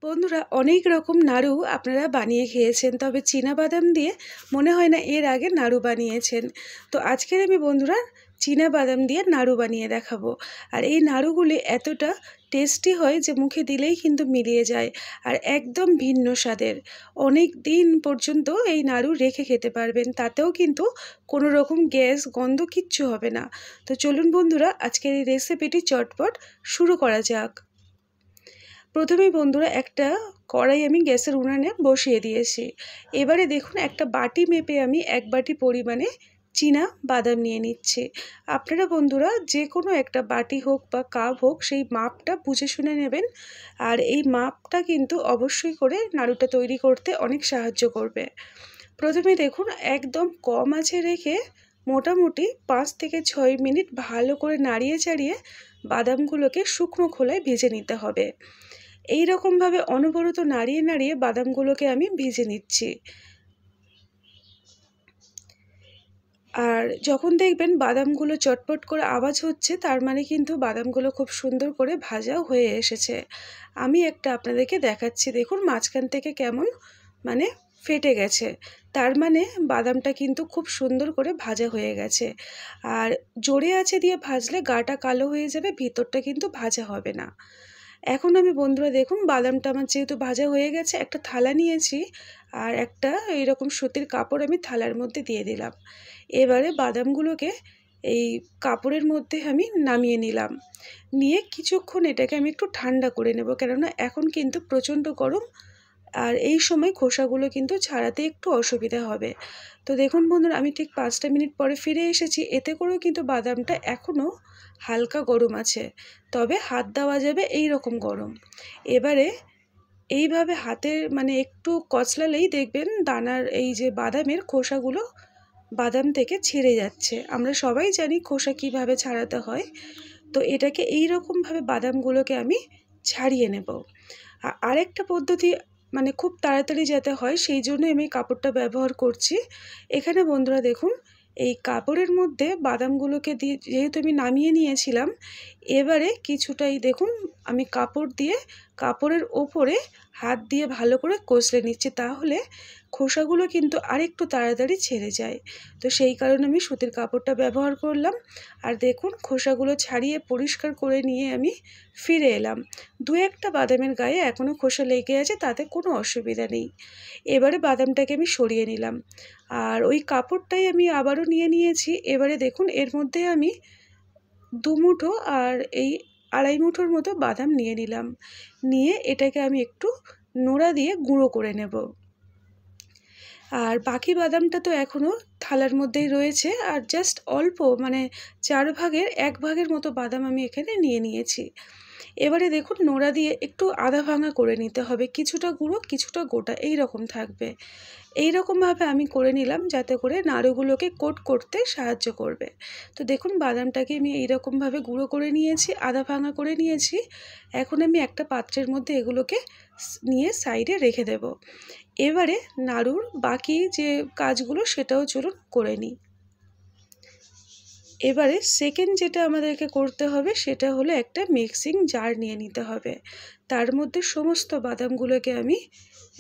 বন্ধুরা অনেক রকম নাড়ু আপনারা বানিয়ে খেয়েছেন, তবে চীনা বাদাম দিয়ে মনে হয় না এর আগে নাড়ু বানিয়েছেন। তো আজকের আমি বন্ধুরা চীনা বাদাম দিয়ে নাড়ু বানিয়ে দেখাবো। আর এই নাড়ুগুলি এতটা টেস্টি হয় যে মুখে দিলেই কিন্তু মিলিয়ে যায়, আর একদম ভিন্ন স্বাদের। অনেক দিন পর্যন্ত এই নাড়ু রেখে খেতে পারবেন, তাতেও কিন্তু কোনো রকম গ্যাস গন্ধ কিচ্ছু হবে না। তো চলুন বন্ধুরা আজকের এই রেসিপিটি চটপট শুরু করা যাক। প্রথমেই বন্ধুরা একটা কড়াই আমি গ্যাসের উনানে বসিয়ে দিয়েছি। এবারে দেখুন একটা বাটি মেপে আমি 1 বাটি পরিমাণে চীনা বাদাম নিয়ে নিচ্ছি। আপনারা বন্ধুরা যে কোনো একটা বাটি হোক বা কাপ হোক সেই মাপটা বুঝে শুনে নেবেন, আর এই মাপটা কিন্তু অবশ্যই করে নাড়ুটা তৈরি করতে অনেক সাহায্য করবে। প্রথমে দেখুন একদম কম আঁচে রেখে মোটামুটি 5 থেকে 6 মিনিট ভালো করে নাড়িয়ে চাড়িয়ে বাদামগুলোকে শুকনো খোলায় ভেজে নিতে হবে। এই রকমভাবে অনবরত নাড়িয়ে নাড়িয়ে বাদামগুলোকে আমি ভেজে নিচ্ছি। আর যখন দেখবেন বাদামগুলো চটপট করে আওয়াজ হচ্ছে, তার মানে কিন্তু বাদামগুলো খুব সুন্দর করে ভাজাও হয়ে এসেছে। আমি একটা আপনাদেরকে দেখাচ্ছি, দেখুন মাঝখান থেকে কেমন মানে ফেটে গেছে, তার মানে বাদামটা কিন্তু খুব সুন্দর করে ভাজা হয়ে গেছে। আর জোরে আঁচে দিয়ে ভাজলে গাটা কালো হয়ে যাবে, ভিতরটা কিন্তু ভাজা হবে না। এখন আমি বন্ধুরা দেখুন বাদামটা আমার যেহেতু ভাজা হয়ে গেছে, একটা থালা নিয়েছি আর একটা এইরকম সুতির কাপড় আমি থালার মধ্যে দিয়ে দিলাম। এবারে বাদামগুলোকে এই কাপড়ের মধ্যে আমি নামিয়ে নিলাম। নিয়ে কিছুক্ষণ এটাকে আমি একটু ঠান্ডা করে নেব, কেননা এখন কিন্তু প্রচণ্ড গরম, আর এই সময় খোসাগুলো কিন্তু ছাড়াতে একটু অসুবিধা হবে। তো দেখুন বন্ধুরা আমি ঠিক 5টা মিনিট পরে ফিরে এসেছি। এতে করেও কিন্তু বাদামটা এখনও হালকা গরম আছে, তবে হাত দেওয়া যাবে এই রকম গরম। এবারে এইভাবে হাতের মানে একটু কচলালেই দেখবেন দানার এই যে বাদামের খোসাগুলো বাদাম থেকে ছিঁড়ে যাচ্ছে। আমরা সবাই জানি খোসা কিভাবে ছাড়াতে হয়। তো এটাকে এই রকমভাবে বাদামগুলোকে আমি ছাড়িয়ে নেব। আরেকটা পদ্ধতি মানে খুব তাড়াতাড়ি যাতে হয় সেই জন্য আমি কাপড়টা ব্যবহার করছি। এখানে বন্ধুরা দেখুন এই কাপড়ের মধ্যে বাদামগুলোকে দিয়ে যেহেতু আমি নামিয়ে নিয়েছিলাম, এবারে কিছুটাই দেখুন আমি কাপড় দিয়ে কাপড়ের ওপরে হাত দিয়ে ভালো করে কষলে নিচ্ছি, তাহলে খোসাগুলো কিন্তু আরেকটু তাড়াতাড়ি ছেড়ে যায়। তো সেই কারণে আমি সুতির কাপড়টা ব্যবহার করলাম। আর দেখুন খোসাগুলো ছাড়িয়ে পরিষ্কার করে নিয়ে আমি ফিরে এলাম। 2-1টা বাদামের গায়ে এখনও খোসা লেগে আছে, তাতে কোনো অসুবিধা নেই। এবারে বাদামটাকে আমি সরিয়ে নিলাম, আর ওই কাপড়টাই আমি আবারও নিয়ে নিয়েছি। এবারে দেখুন এর মধ্যে আমি 2 মুঠো আর এই 2.5 মুঠোর মতো বাদাম নিয়ে নিলাম। নিয়ে এটাকে আমি একটু নোড়া দিয়ে গুঁড়ো করে নেব। আর বাকি বাদামটা তো এখনও থালার মধ্যেই রয়েছে, আর জাস্ট অল্প মানে 4 ভাগের 1 ভাগের মতো বাদাম আমি এখানে নিয়ে নিয়েছি। এবারে দেখুন নোড়া দিয়ে একটু আধা ভাঙা করে নিতে হবে, কিছুটা গুঁড়ো কিছুটা গোটা এই রকম থাকবে। এই রকমভাবে আমি করে নিলাম যাতে করে নাড়ুগুলোকে কোট করতে সাহায্য করবে। তো দেখুন বাদামটাকে আমি এইরকমভাবে গুঁড়ো করে নিয়েছি, আধা ভাঙা করে নিয়েছি। এখন আমি একটা পাত্রের মধ্যে এগুলোকে নিয়ে সাইডে রেখে দেব। এবারে নাড়ুর বাকি যে কাজগুলো সেটাও চলুন করে নিই। এবারে সেকেন্ড যেটা আমাদেরকে করতে হবে সেটা হলো একটা মিক্সিং জার নিয়ে নিতে হবে। তার মধ্যে সমস্ত বাদামগুলোকে আমি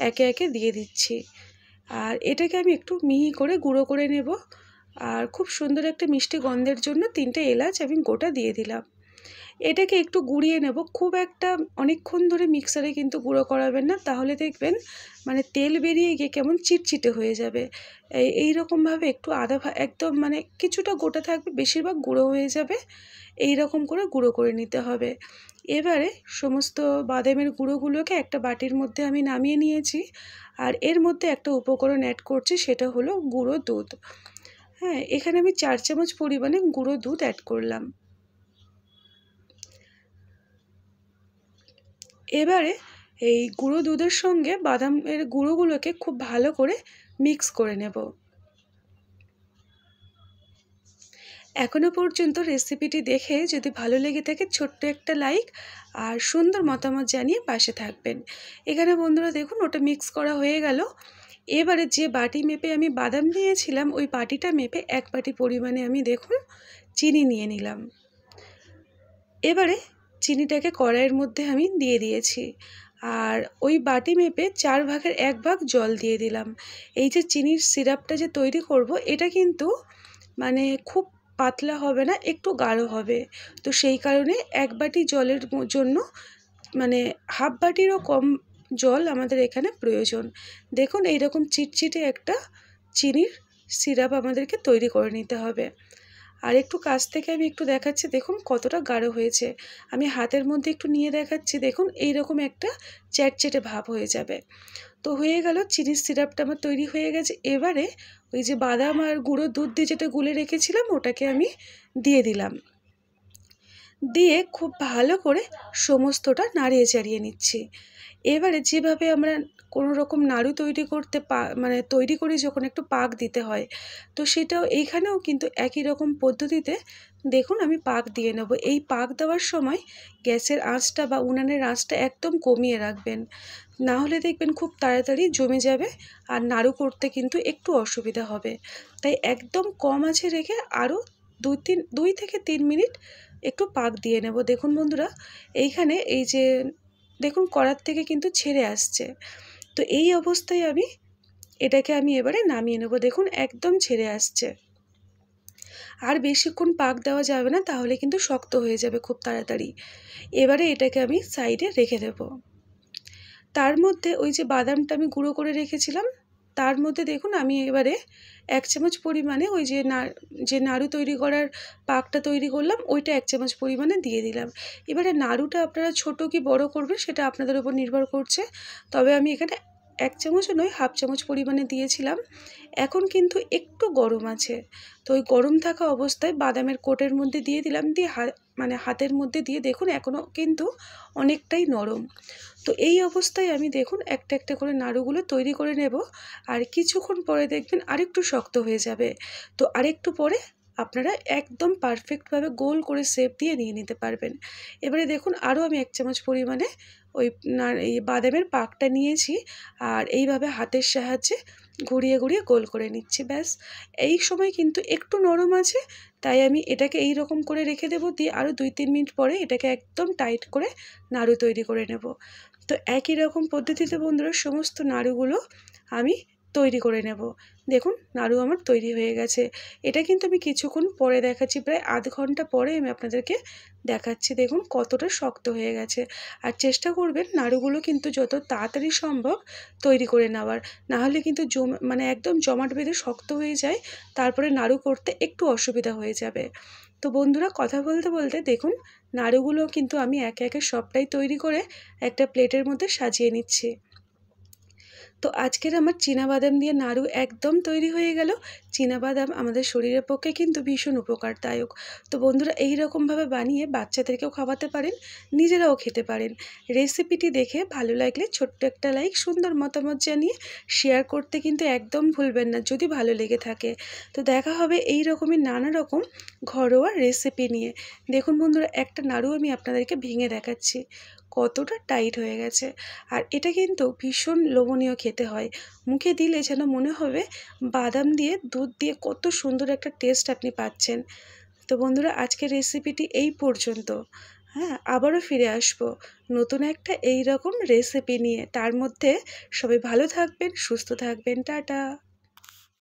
একে একে দিয়ে দিচ্ছি, আর এটাকে আমি একটু মিহি করে গুঁড়ো করে নেব। আর খুব সুন্দর একটা মিষ্টি গন্ধের জন্য 3টে এলাচ আমি গোটা দিয়ে দিলাম। এটাকে একটু গুঁড়িয়ে নেব, খুব একটা অনেকক্ষণ ধরে মিক্সারে কিন্তু গুঁড়ো করাবেন না, তাহলে দেখবেন মানে তেল বেরিয়ে গিয়ে কেমন চিটচিটে হয়ে যাবে। এই রকমভাবে একটু একদম মানে কিছুটা গোটা থাকবে, বেশিরভাগ গুঁড়ো হয়ে যাবে। এই রকম করে গুঁড়ো করে নিতে হবে। এবারে সমস্ত বাদামের গুঁড়োগুলোকে একটা বাটির মধ্যে আমি নামিয়ে নিয়েছি, আর এর মধ্যে একটা উপকরণ অ্যাড করছি, সেটা হলো গুঁড়ো দুধ। হ্যাঁ, এখানে আমি 4 চামচ পরিমাণে গুঁড়ো দুধ অ্যাড করলাম। এবারে এই গুঁড়ো দুধের সঙ্গে বাদামের গুঁড়োগুলোকে খুব ভালো করে মিক্স করে নেব। এখনও পর্যন্ত রেসিপিটি দেখে যদি ভালো লেগে থাকে ছোট্ট একটা লাইক আর সুন্দর মতামত জানিয়ে পাশে থাকবেন। এখানে বন্ধুরা দেখুন ওটা মিক্স করা হয়ে গেল। এবারে যে বাটি মেপে আমি বাদাম নিয়েছিলাম ওই বাটিটা মেপে 1 বাটি পরিমাণে আমি দেখুন চিনি নিয়ে নিলাম। এবারে চিনিটাকে কড়াইয়ের মধ্যে আমি দিয়ে দিয়েছি, আর ওই বাটি মেপে 4 ভাগের 1 ভাগ জল দিয়ে দিলাম। এই যে চিনির সিরাপটা যে তৈরি করব, এটা কিন্তু মানে খুব পাতলা হবে না, একটু গাঢ় হবে। তো সেই কারণে 1 বাটি জলের জন্য মানে হাফ বাটিরও কম জল আমাদের এখানে প্রয়োজন। দেখুন এইরকম চিটচিটে একটা চিনির সিরাপ আমাদেরকে তৈরি করে নিতে হবে। আর একটু কাছ থেকে আমি একটু দেখাচ্ছি, দেখুন কতটা গাঢ় হয়েছে। আমি হাতের মধ্যে একটু নিয়ে দেখাচ্ছি, দেখুন এইরকম একটা চ্যাটচ্যাটে ভাব হয়ে যাবে। তো হয়ে গেল, চিনির সিরাপটা আমার তৈরি হয়ে গেছে। এবারে ওই যে বাদাম আর গুঁড়ো দুধ দিয়ে যেটা গুলে রেখেছিলাম, ওটাকে আমি দিয়ে দিলাম। দিয়ে খুব ভালো করে সমস্তটা নাড়িয়ে চাড়িয়ে নিচ্ছি। এবারে যেভাবে আমরা কোনো রকম নাড়ু তৈরি করতে মানে তৈরি করি যখন একটু পাক দিতে হয়, তো সেটাও এইখানেও কিন্তু একই রকম পদ্ধতিতে দেখুন আমি পাক দিয়ে নেব। এই পাক দেওয়ার সময় গ্যাসের আঁচটা বা উনানের আঁচটা একদম কমিয়ে রাখবেন, না হলে দেখবেন খুব তাড়াতাড়ি জমে যাবে আর নাড়ু করতে কিন্তু একটু অসুবিধা হবে। তাই একদম কম আঁচে রেখে আরও 2 থেকে 3 মিনিট একটু পাক দিয়ে নেব। দেখুন বন্ধুরা, এইখানে এই যে দেখুন কড়ার থেকে কিন্তু ছেড়ে আসছে। তো এই অবস্থায় এটাকে আমি এবারে নামিয়ে নেব। দেখুন একদম ছেড়ে আসছে। আর বেশিক্ষণ পাক দেওয়া যাবে না, তাহলে কিন্তু শক্ত হয়ে যাবে খুব তাড়াতাড়ি। এবারে এটাকে আমি সাইডে রেখে দেব। তার মধ্যে ওই যে বাদামটা আমি গুঁড়ো করে রেখেছিলাম, তার মধ্যে দেখুন আমি এবারে 1 চামচ পরিমাণে ওই যে নাড়ু তৈরি করার পাকটা তৈরি করলাম, ওইটা 1 চামচ পরিমাণে দিয়ে দিলাম। এবারে নাড়ুটা আপনারা ছোট কি বড় করবেন সেটা আপনাদের উপর নির্ভর করছে। তবে আমি এখানে 1 চামচও নয়, হাফ চামচ পরিমাণে দিয়েছিলাম। এখন কিন্তু একটু গরম আছে। তো ওই গরম থাকা অবস্থায় বাদামের কোটের মধ্যে দিয়ে দিলাম, দিয়ে মানে হাতের মধ্যে দিয়ে দেখুন এখনও কিন্তু অনেকটাই নরম। তো এই অবস্থায় আমি দেখুন একটা একটা করে নাড়ুগুলো তৈরি করে নেব। আর কিছুক্ষণ পরে দেখবেন আরেকটু শক্ত হয়ে যাবে। তো আরেকটু পরে আপনারা একদম পারফেক্টভাবে গোল করে শেপ দিয়ে নিয়ে নিতে পারবেন। এবারে দেখুন আরও আমি 1 চামচ পরিমাণে এই বাদামের পাকটা নিয়েছি, আর এইভাবে হাতের সাহায্যে ঘুরিয়ে ঘুরিয়ে গোল করে নিচ্ছি। ব্যাস, এই সময় কিন্তু একটু নরম আছে, তাই আমি এটাকে এই রকম করে রেখে দেবো। দিয়ে আরও 2-3 মিনিট পরে এটাকে একদম টাইট করে নাড়ু তৈরি করে নেব। তো একই রকম পদ্ধতিতে বন্ধুরা সমস্ত নাড়ুগুলো আমি তৈরি করে নেব। দেখুন নাড়ু আমার তৈরি হয়ে গেছে। এটা কিন্তু আমি কিছুক্ষণ পরে দেখাচ্ছি, প্রায় আধ ঘন্টা পরে আমি আপনাদেরকে দেখাচ্ছি। দেখুন কতটা শক্ত হয়ে গেছে। আর চেষ্টা করবেন নাড়ুগুলো কিন্তু যত তাড়াতাড়ি সম্ভব তৈরি করে নেওয়ার, নাহলে কিন্তু মানে একদম জমাট বেঁধে শক্ত হয়ে যায়, তারপরে নাড়ু করতে একটু অসুবিধা হয়ে যাবে। তো বন্ধুরা কথা বলতে বলতে দেখুন নাড়ুগুলো কিন্তু আমি একে একে সবটাই তৈরি করে একটা প্লেটের মধ্যে সাজিয়ে নিচ্ছি। তো আজকের আমার চীনাবাদাম দিয়ে নাড়ু একদম তৈরি হয়ে গেল। চীনাবাদাম আমাদের শরীরের পক্ষে কিন্তু ভীষণ উপকারদায়ক। তো বন্ধুরা এই রকমভাবে বানিয়ে বাচ্চাদেরকেও খাওয়াতে পারেন, নিজেরাও খেতে পারেন। রেসিপিটি দেখে ভালো লাগলে ছোট্ট একটা লাইক, সুন্দর মতামত জানিয়ে শেয়ার করতে কিন্তু একদম ভুলবেন না যদি ভালো লেগে থাকে। তো দেখা হবে এই রকমই নানা রকম ঘরোয়া রেসিপি নিয়ে। দেখুন বন্ধুরা একটা নাড়ু আমি আপনাদেরকে ভেঙে দেখাচ্ছি, কতটা টাইট হয়ে গেছে। আর এটা কিন্তু ভীষণ লোভনীয় খেতে হয়। মুখে দিলে যেন মনে হবে বাদাম দিয়ে দুধ দিয়ে কত সুন্দর একটা টেস্ট আপনি পাচ্ছেন। তো বন্ধুরা আজকের রেসিপিটি এই পর্যন্ত। হ্যাঁ, আবারও ফিরে আসবো নতুন একটা এই রকম রেসিপি নিয়ে। তার মধ্যে সবাই ভালো থাকবেন, সুস্থ থাকবেন। টাটা।